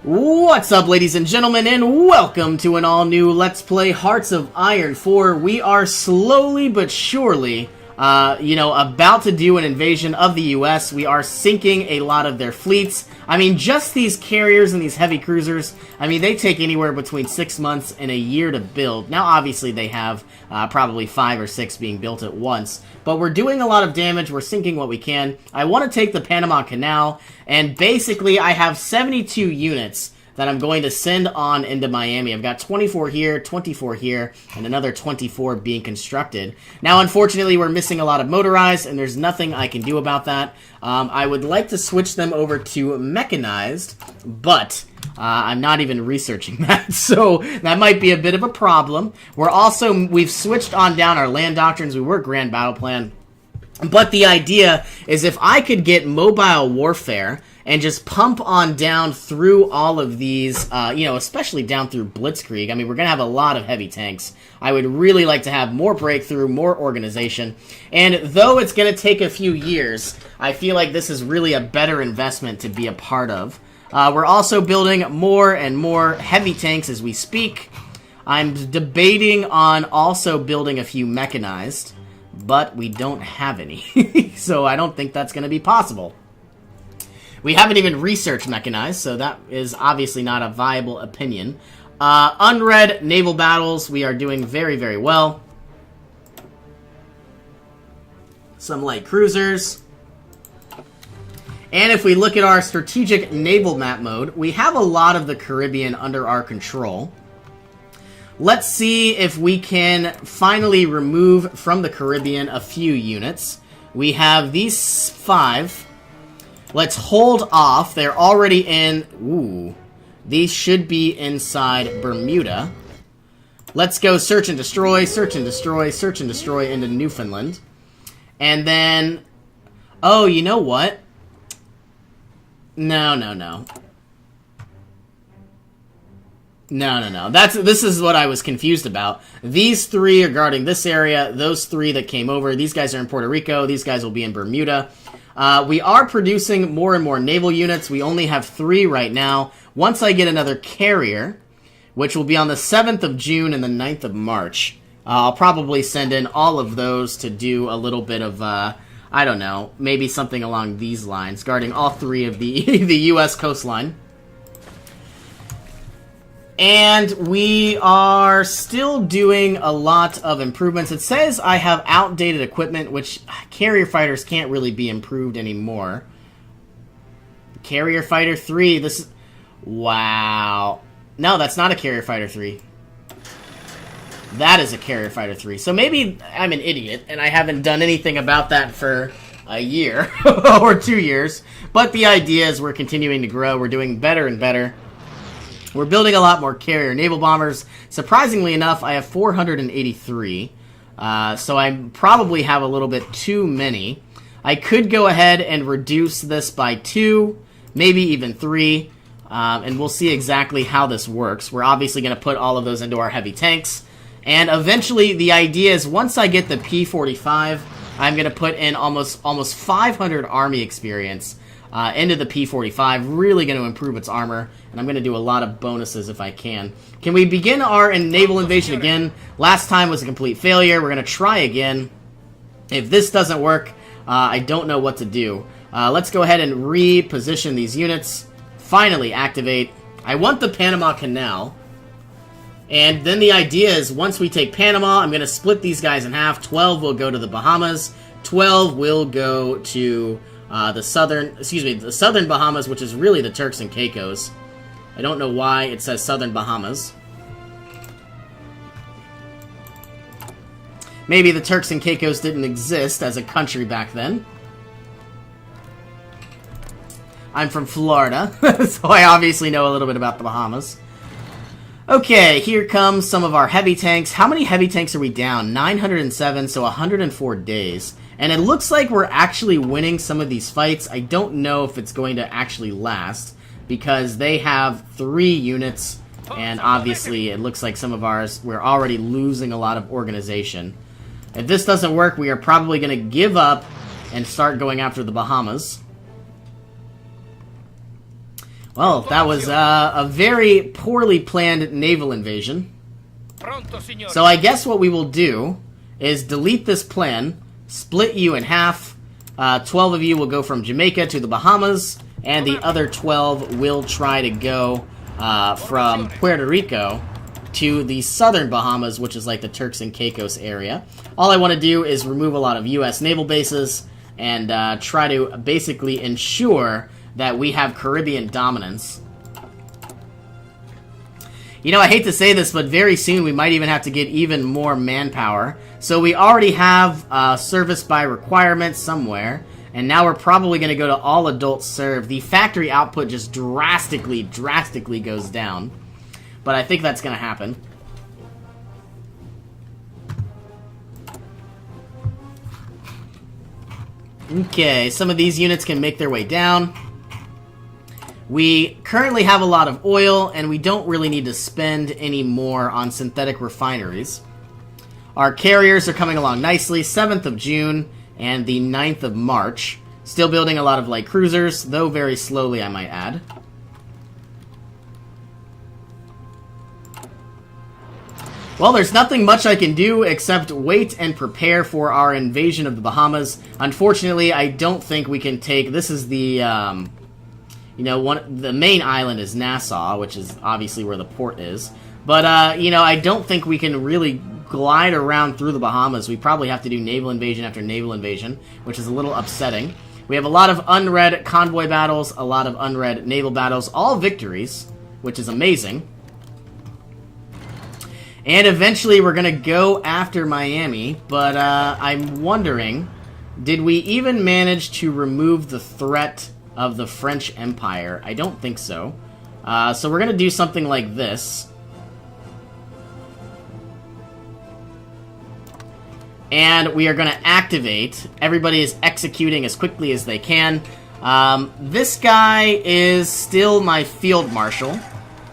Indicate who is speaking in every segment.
Speaker 1: What's up, ladies and gentlemen, and welcome to an all-new Let's Play Hearts of Iron 4. We are slowly but surely, about to do an invasion of the U.S. We are sinking a lot of their fleets. I mean, just these carriers and these heavy cruisers, I mean, they take anywhere between 6 months and a year to build. Now, obviously, they have probably 5 or 6 being built at once, but we're doing a lot of damage. We're sinking what we can. I want to take the Panama Canal, and basically, I have 72 units that I'm going to send on into Miami. I've got 24 here, 24 here, and another 24 being constructed. Now, unfortunately, we're missing a lot of motorized, and there's nothing I can do about that. I would like to switch them over to mechanized, but I'm not even researching that, so that might be a bit of a problem. We've switched on down our land doctrines. We were Grand Battle Plan, but the idea is if I could get mobile warfare and just pump on down through all of these, especially down through Blitzkrieg. I mean, we're going to have a lot of heavy tanks. I would really like to have more breakthrough, more organization. And though it's going to take a few years, I feel like this is really a better investment to be a part of. We're also building more and more heavy tanks as we speak. I'm debating on also building a few mechanized, but we don't have any. So I don't think that's going to be possible. We haven't even researched mechanized, so that is obviously not a viable opinion. Unread naval battles, we are doing very, very well. Some light cruisers. And if we look at our strategic naval map mode, we have a lot of the Caribbean under our control. Let's see if we can finally remove from the Caribbean a few units. We have these 5. Let's hold off. They're already in... Ooh. These should be inside Bermuda. Let's go search and destroy, search and destroy, search and destroy into Newfoundland. And then... Oh, you know what? No. No. This is what I was confused about. These 3 are guarding this area. Those 3 that came over. These guys are in Puerto Rico. These guys will be in Bermuda. We are producing more and more naval units. We only have 3 right now. Once I get another carrier, which will be on the 7th of June and the 9th of March, I'll probably send in all of those to do a little bit of, I don't know, maybe something along these lines, guarding all 3 of the, the U.S. coastline. And we are still doing a lot of improvements. It says I have outdated equipment, which carrier fighters can't really be improved anymore. Carrier Fighter 3, this is... Wow. No, that's not a Carrier Fighter 3. That is a Carrier Fighter 3. So maybe I'm an idiot, and I haven't done anything about that for a year or 2 years. But the idea is we're continuing to grow. We're doing better and better. We're building a lot more carrier naval bombers. Surprisingly enough, I have 483. So I probably have a little bit too many. I could go ahead and reduce this by 2, maybe even 3. And we'll see exactly how this works. We're obviously going to put all of those into our heavy tanks. And eventually, the idea is once I get the P45, I'm going to put in almost 500 army experience into the P45, really going to improve its armor, and I'm going to do a lot of bonuses if I can. Can we begin our naval invasion again? Last time was a complete failure. We're going to try again. If this doesn't work, I don't know what to do. Let's go ahead and reposition these units. Finally activate. I want the Panama Canal. And then the idea is once we take Panama, I'm going to split these guys in half. 12 will go to the Bahamas. 12 will go to... the southern Bahamas, which is really the Turks and Caicos. I don't know why it says southern Bahamas. Maybe the Turks and Caicos didn't exist as a country back then. I'm from Florida, so I obviously know a little bit about the Bahamas. Okay, here comes some of our heavy tanks. How many heavy tanks are we down? 907, so 104 days. And it looks like we're actually winning some of these fights. I don't know if it's going to actually last, because they have 3 units, and obviously it looks like some of ours, we're already losing a lot of organization. If this doesn't work, we are probably going to give up and start going after the Bahamas. Well, that was a very poorly planned naval invasion. So I guess what we will do is delete this plan, split you in half. 12 of you will go from Jamaica to the Bahamas, and the other 12 will try to go from Puerto Rico to the southern Bahamas, which is like the Turks and Caicos area. All I want to do is remove a lot of U.S. naval bases and try to basically ensure that we have Caribbean dominance. You know, I hate to say this, but very soon we might even have to get even more manpower. So we already have service by requirement somewhere, and now we're probably going to go to all adults served. The factory output just drastically goes down. But I think that's going to happen. Okay, some of these units can make their way down. We currently have a lot of oil, and we don't really need to spend any more on synthetic refineries. Our carriers are coming along nicely, 7th of June and the 9th of March. Still building a lot of light cruisers, though very slowly, I might add. Well, there's nothing much I can do except wait and prepare for our invasion of the Bahamas. Unfortunately, I don't think we can take... This is the... you know, the main island is Nassau, which is obviously where the port is. But, you know, I don't think we can really glide around through the Bahamas. We probably have to do naval invasion after naval invasion, which is a little upsetting. We have a lot of unread convoy battles, a lot of unread naval battles, all victories, which is amazing. And eventually we're going to go after Miami, but I'm wondering, did we even manage to remove the threat of the French Empire? I don't think so. So we're going to do something like this. And we are going to activate. Everybody is executing as quickly as they can. This guy is still my field marshal,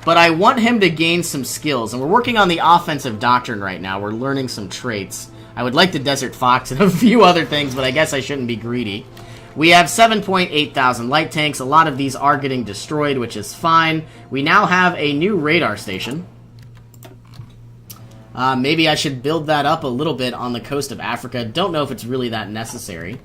Speaker 1: but I want him to gain some skills. And we're working on the offensive doctrine right now. We're learning some traits. I would like the Desert Fox and a few other things, but I guess I shouldn't be greedy. We have 7.8 thousand light tanks. A lot of these are getting destroyed, which is fine. We now have a new radar station. Maybe I should build that up a little bit on the coast of Africa. Don't know if it's really that necessary.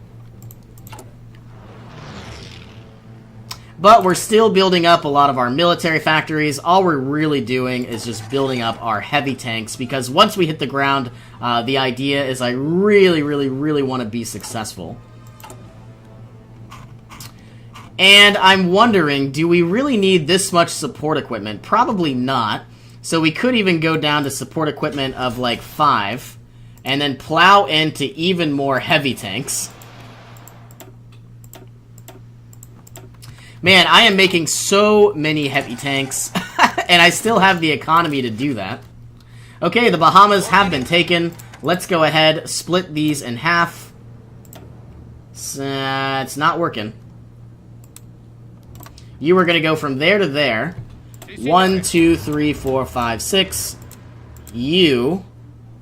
Speaker 1: But we're still building up a lot of our military factories. All we're really doing is just building up our heavy tanks, because once we hit the ground, the idea is I really want to be successful. And I'm wondering, do we really need this much support equipment? Probably not. So we could even go down to support equipment of like 5, and then plow into even more heavy tanks. Man, I am making so many heavy tanks, and I still have the economy to do that. Okay, the Bahamas have been taken. Let's go ahead, split these in half. It's not working. You are going to go from there to there. 1, 2, 3, 4, 5, 6. You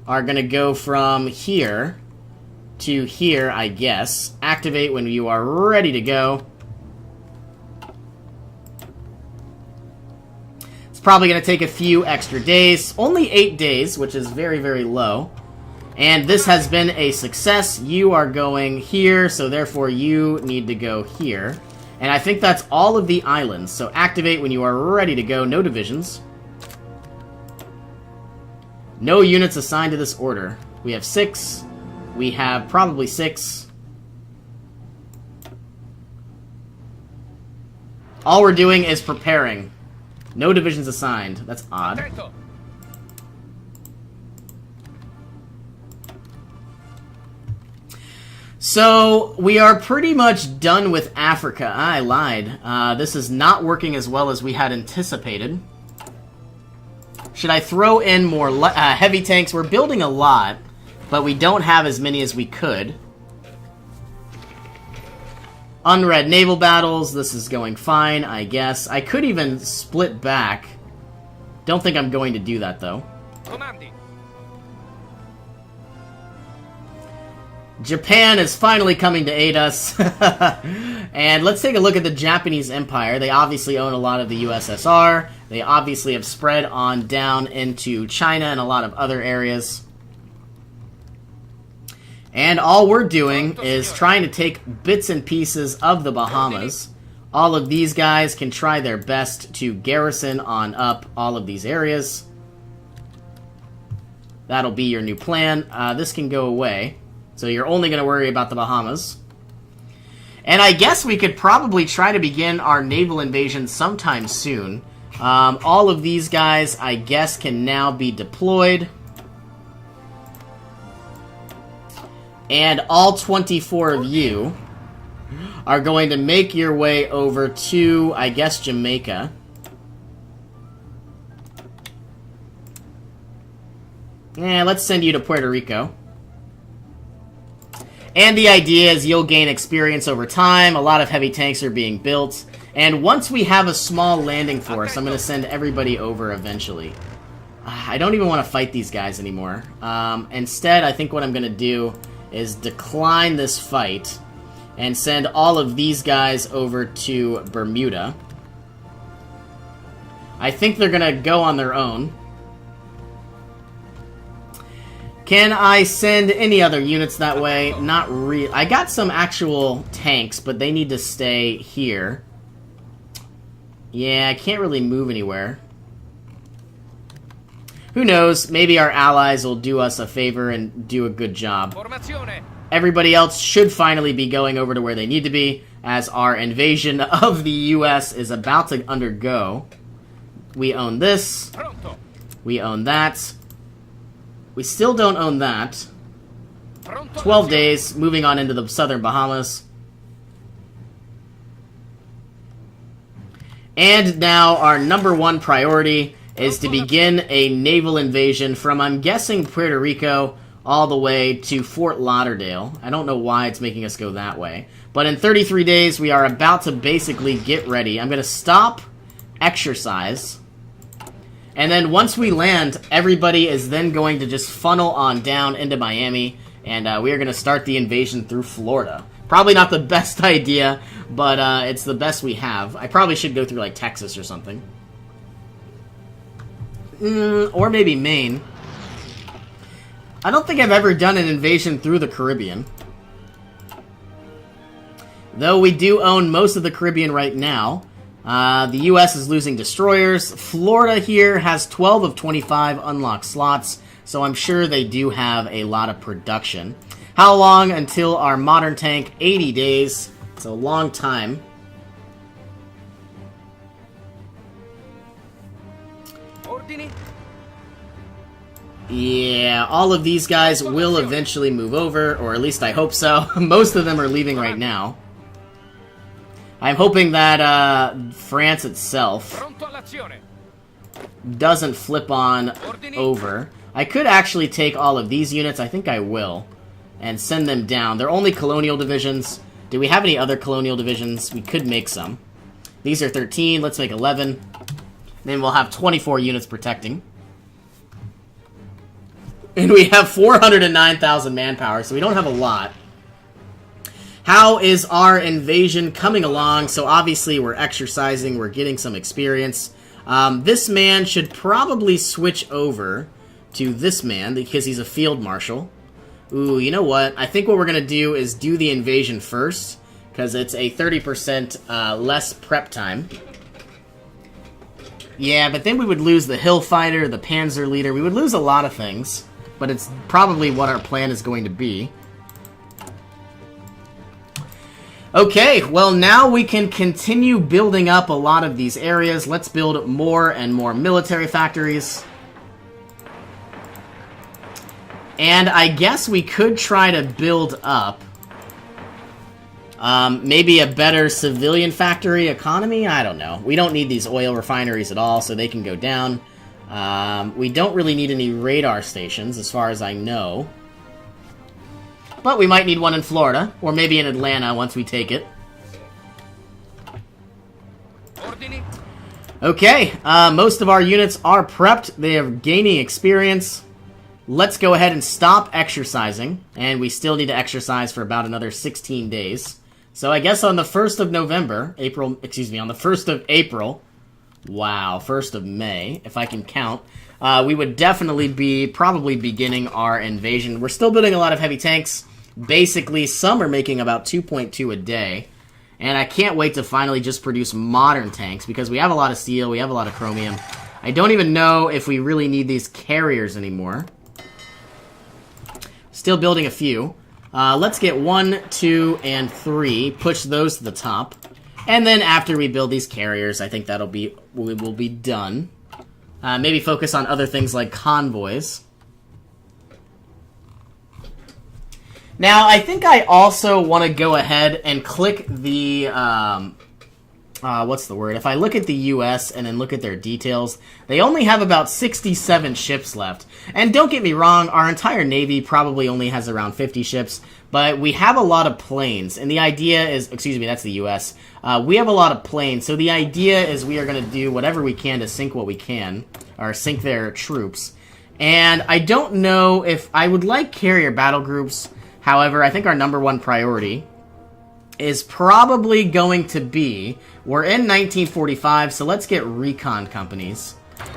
Speaker 1: are going to go from here to here, I guess. Activate when you are ready to go. It's probably going to take a few extra days. Only 8 days, which is very low. And this has been a success. You are going here, so therefore you need to go here. And I think that's all of the islands. So activate when you are ready to go. No divisions. No units assigned to this order. We have 6. We have probably 6. All we're doing is preparing. No divisions assigned. That's odd. So, we are pretty much done with Africa. I lied. This is not working as well as we had anticipated. Should I throw in more heavy tanks? We're building a lot, but we don't have as many as we could. Unread naval battles. This is going fine, I guess. I could even split back. Don't think I'm going to do that, though. Japan is finally coming to aid us. And let's take a look at the Japanese Empire. They obviously own a lot of the USSR. They obviously have spread on down into China and a lot of other areas. And all we're doing is trying to take bits and pieces of the Bahamas. All of these guys can try their best to garrison on up all of these areas. That'll be your new plan. This can go away. So you're only going to worry about the Bahamas. And I guess we could probably try to begin our naval invasion sometime soon. All of these guys, I guess, can now be deployed. And all 24 of you are going to make your way over to, I guess, Jamaica. Yeah, let's send you to Puerto Rico. And the idea is you'll gain experience over time. A lot of heavy tanks are being built. And once we have a small landing force, I'm going to send everybody over eventually. I don't even want to fight these guys anymore. Instead, I think what I'm going to do is decline this fight and send all of these guys over to Bermuda. I think they're going to go on their own. Can I send any other units that way? Not really. I got some actual tanks, but they need to stay here. Yeah, I can't really move anywhere. Who knows? Maybe our allies will do us a favor and do a good job. Everybody else should finally be going over to where they need to be, as our invasion of the U.S. is about to undergo. We own this. We own that. We still don't own that. 12 days, moving on into the southern Bahamas. And now our number one priority is to begin a naval invasion from, I'm guessing, Puerto Rico all the way to Fort Lauderdale. I don't know why it's making us go that way. But in 33 days, we are about to basically get ready. I'm going to stop exercise. And then once we land, everybody is then going to just funnel on down into Miami, and we are going to start the invasion through Florida. Probably not the best idea, but it's the best we have. I probably should go through, like, Texas or something. Or maybe Maine. I don't think I've ever done an invasion through the Caribbean. Though we do own most of the Caribbean right now. The U.S. is losing destroyers. Florida here has 12 of 25 unlocked slots, so I'm sure they do have a lot of production. How long until our modern tank? 80 days. It's a long time. Yeah, all of these guys will eventually move over, or at least I hope so. Most of them are leaving right now. I'm hoping that France itself doesn't flip on over. I could actually take all of these units, I think I will, and send them down. They're only colonial divisions. Do we have any other colonial divisions? We could make some. These are 13, let's make 11. Then we'll have 24 units protecting. And we have 409,000 manpower, so we don't have a lot. How is our invasion coming along? So obviously we're exercising, we're getting some experience. This man should probably switch over to this man because he's a field marshal. Ooh, you know what? I think what we're going to do is do the invasion first because it's a 30% less prep time. Yeah, but then we would lose the hill fighter, the panzer leader. We would lose a lot of things, but it's probably what our plan is going to be. Okay, well now we can continue building up a lot of these areas. Let's build more and more military factories. And I guess we could try to build up maybe a better civilian factory economy? I don't know. We don't need these oil refineries at all, so they can go down. We don't really need any radar stations, as far as I know. But we might need one in Florida, or maybe in Atlanta once we take it. Okay, most of our units are prepped. They are gaining experience. let's go ahead and stop exercising. And we still need to exercise for about another 16 days. So I guess on the 1st of November, on the 1st of April, wow, 1st of May, if I can count, we would definitely be probably beginning our invasion. We're still building a lot of heavy tanks. Basically, some are making about 2.2 a day. And I can't wait to finally just produce modern tanks because we have a lot of steel, we have a lot of chromium. I don't even know if we really need these carriers anymore. Still building a few. Let's get 1, 2, and 3. Push those to the top. And then after we build these carriers, I think we will be done. Maybe focus on other things like convoys. Now, I think I also want to go ahead and click the, what's the word? If I look at the US and then look at their details, they only have about 67 ships left. And don't get me wrong, our entire Navy probably only has around 50 ships, but we have a lot of planes. And the idea is, excuse me, that's the US. We have a lot of planes, so the idea is we are going to do whatever we can to sink what we can, or sink their troops. And I don't know if I would like carrier battle groups. However, I think our #1 priority is probably going to be, we're in 1945, so let's get recon companies.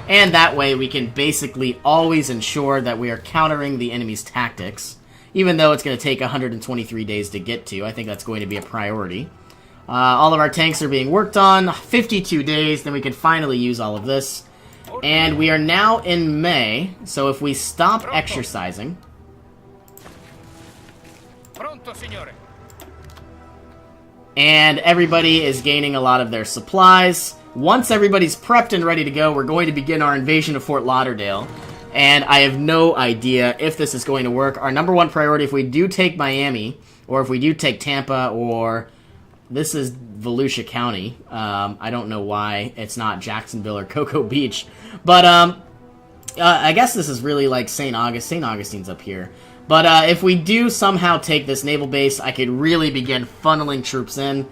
Speaker 1: And that way we can basically always ensure that we are countering the enemy's tactics. Even though it's going to take 123 days to get to, I think that's going to be a priority. All of our tanks are being worked on, 52 days, then we can finally use all of this. And we are now in May, so if we stop exercising... And everybody is gaining a lot of their supplies. Once everybody's prepped and ready to go, we're going to begin our invasion of Fort Lauderdale. And I have no idea if this is going to work. Our #1 priority, if we do take Miami, or if we do take Tampa, or... This is Volusia County. I don't know why it's not Jacksonville or Cocoa Beach. But I guess this is really like St. Augustine. St. Augustine's up here. But if we do somehow take this naval base, I could really begin funneling troops in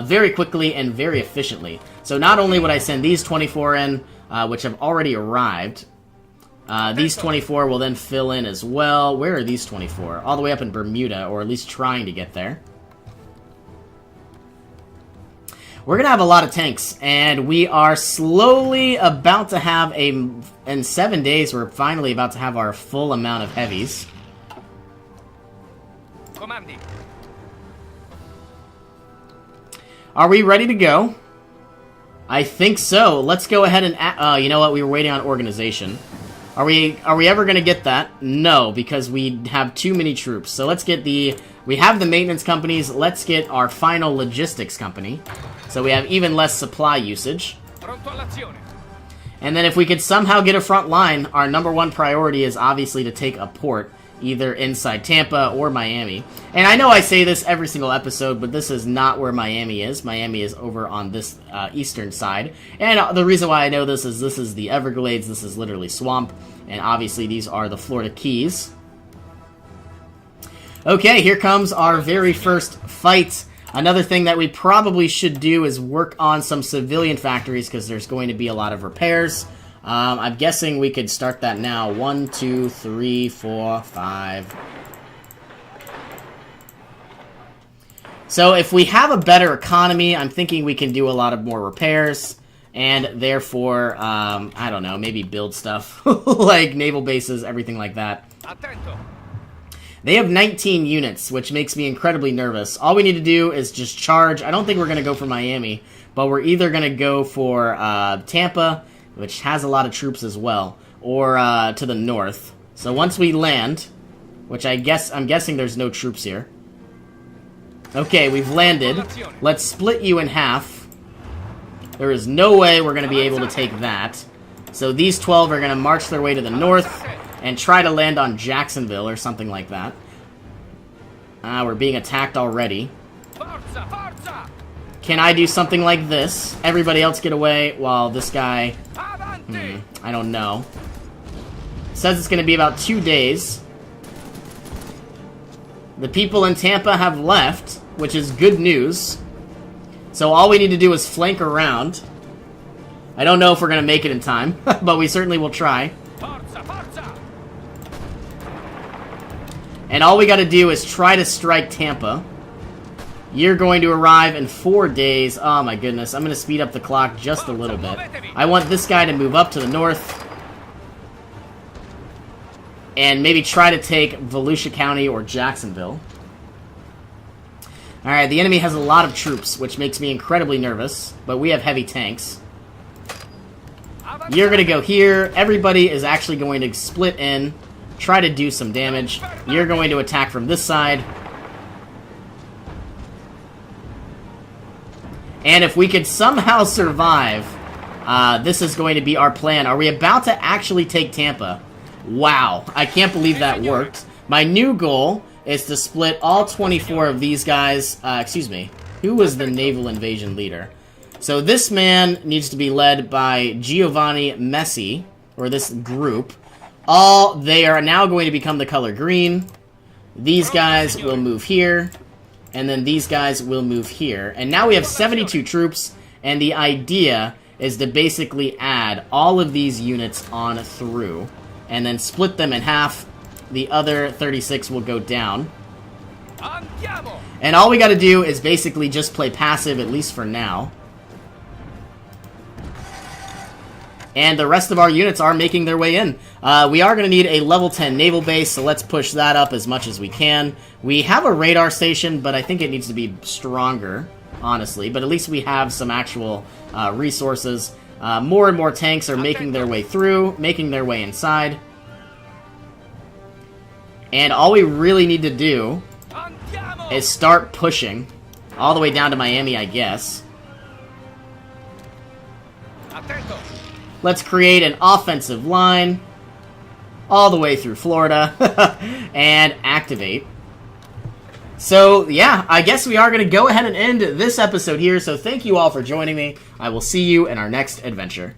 Speaker 1: very quickly and very efficiently. So not only would I send these 24 in, which have already arrived, these 24 will then fill in as well. Where are these 24? All the way up in Bermuda, or at least trying to get there. We're going to have a lot of tanks, and we are slowly about to have in 7 days, we're finally about to have our full amount of heavies. Are we ready to go? I think so. Let's go ahead and... you know what? We were waiting on organization. Are we ever going to get that? No, because we have too many troops. So let's get the... We have the maintenance companies. Let's get our final logistics company. So we have even less supply usage. And then if we could somehow get a front line, our #1 priority is obviously to take a port, either inside Tampa or Miami. And I know I say this every single episode, but this is not where Miami is. Miami is over on this eastern side. And the reason why I know this is the Everglades. This is literally swamp. And obviously these are the Florida Keys. Okay, here comes our very first fight. Another thing that we probably should do is work on some civilian factories because there's going to be a lot of repairs. I'm guessing we could start that now. 1, 2, 3, 4, 5. So if we have a better economy, I'm thinking we can do a lot of more repairs. And therefore, I don't know, maybe build stuff. Like naval bases, everything like that. They have 19 units, which makes me incredibly nervous. All we need to do is just charge. I don't think we're going to go for Miami, but we're either going to go for Tampa, which has a lot of troops as well, or to the north. So once we land, which I'm guessing there's no troops here. Okay, we've landed. Let's split you in half. There is no way we're going to be able to take that. So these 12 are going to march their way to the north and try to land on Jacksonville or something like that. We're being attacked already. Can I do something like this? Everybody else get away while this guy... I don't know. Says it's going to be about 2 days. The people in Tampa have left, which is good news. So all we need to do is flank around. I don't know if we're going to make it in time, but we certainly will try. And all we got to do is try to strike Tampa. You're going to arrive in 4 days. Oh my goodness. I'm going to speed up the clock just a little bit. I want this guy to move up to the north. And maybe try to take Volusia County or Jacksonville. Alright, the enemy has a lot of troops, which makes me incredibly nervous. But we have heavy tanks. You're going to go here. Everybody is actually going to split in. Try to do some damage. You're going to attack from this side. And if we could somehow survive, this is going to be our plan. Are we about to actually take Tampa? Wow, I can't believe that worked. My new goal is to split all 24 of these guys. Excuse me. Who was the naval invasion leader? So this man needs to be led by Giovanni Messi, or this group. They are now going to become the color green. These guys will move here. And then these guys will move here. And now we have 72 troops, and the idea is to basically add all of these units on through, and then split them in half. The other 36 will go down. And all we got to do is basically just play passive, at least for now. And the rest of our units are making their way in. We are going to need a level 10 naval base, so let's push that up as much as we can. We have a radar station, but I think it needs to be stronger, honestly. But at least we have some actual resources. More and more tanks are making their way through, making their way inside. And all we really need to do is start pushing all the way down to Miami, I guess. Let's create an offensive line all the way through Florida and activate. So, yeah, I guess we are going to go ahead and end this episode here. So thank you all for joining me. I will see you in our next adventure.